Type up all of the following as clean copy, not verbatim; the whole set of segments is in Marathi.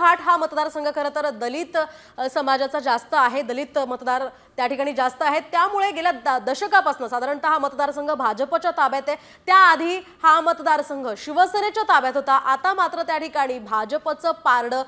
हिंगणघाट हा मतदारसंघ खरं तर दलित समाजाचा जास्त आहे, दलित मतदार त्या ठिकाणी जास्त आहेत, त्यामुळे गेल्या दशकापासून साधारणतः हा मतदारसंघ भाजपच्या ताब्यात आहे। त्याआधी हा मतदारसंघ शिवसेनेच्या ताब्यात होता। आता मात्र त्या ठिकाणी भाजपचं पारडं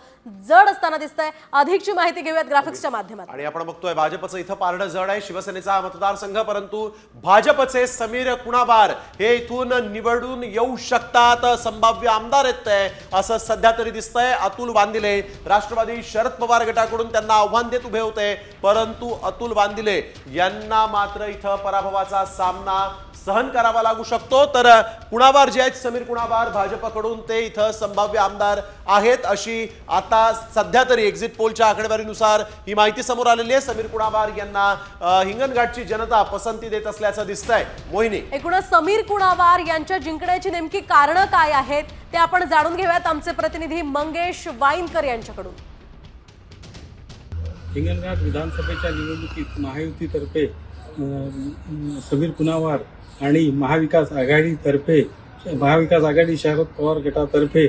जड असताना दिसतंय। अधिकची माहिती घेऊयात ग्राफिक्सच्या माध्यमातून। आणि आपण बघतोय भाजपचं इथं पारडं जड आहे, शिवसेनेचा मतदारसंघ, परंतु भाजपचे समीर कुणाबार हे इथून निवडून येऊ शकतात, संभाव्य आमदार आहेत असं सध्या तरी दिसतंय। अतुल वांदिले राष्ट्रवादी शरद पवार गटाकडून त्यांना आव्हान देत उभे होते, परंतु अतुल वांदिले यांना मात्र इथं पराभवाचा सामना सहन करावा लागू शकतो। तर कुणाबार जे आहेत, समीर कुणाबार, भाजपकडून ते इथं संभाव्य आमदार आहेत अशी आता सध्या तरी एक्झिट पोलच्या आकडेवारीनुसार ही माहिती समोर आलेली आहे। समीर कुणाबार यांना हिंगणघाटची जनता पसंती देत असल्याचं दिसतंय। मोहिनी, एकूणच समीर कुणाबार यांच्या जिंकण्याची नेमकी कारणं काय आहेत ते आपण जाणून घेऊयात आमचे प्रतिनिधी मंगेश वाईनकर यांच्याकडून। हिंगणघाट विधानसभेच्या निवडणुकीत महायुतीतर्फे समीर कुणाबार आणि महाविकास आघाडी शरद पवार गटातर्फे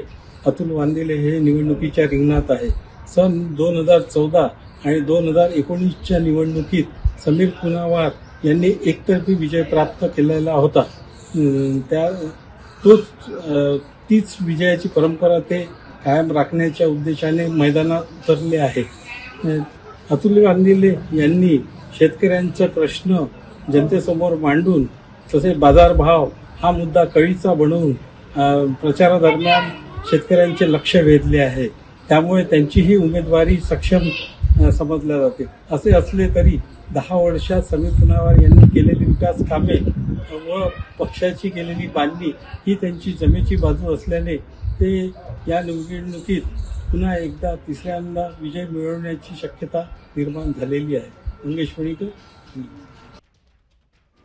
अतुल वांदिले हे निवडणुकीच्या रिंगणात आहे। सन 2014 आणि 2019च्या निवडणुकीत समीर कुणाबार यांनी एकतर्फी विजय प्राप्त केलेला होता। तीच विजयाची परंपरा ते कायम राखण्याच्या उद्देशाने मैदानात उतरले आहे। अतुल वांदिले यांनी शेतकऱ्यांचे प्रश्न जनतेसमोर मांडून तसे बाजारभाव हा मुद्दा कळीचा बनवून प्रचारादरम्यान शेतकऱ्यांचे लक्ष वेधले आहे। त्यामुळे त्यांचीही उमेदवारी सक्षम समजल्या जाते। असे असले तरी 10 वर्षात समीर कुणाबार यांनी केलेली विकास कामे व पक्षाची केलेली बांधणी ही त्यांची जमेची बाजू असल्याने ते या निवडणुकीत पुन्हा एकदा तिसऱ्यांदा विजय मिळवण्याची शक्यता निर्माण झालेली आहे। मंगेश वाईनकर।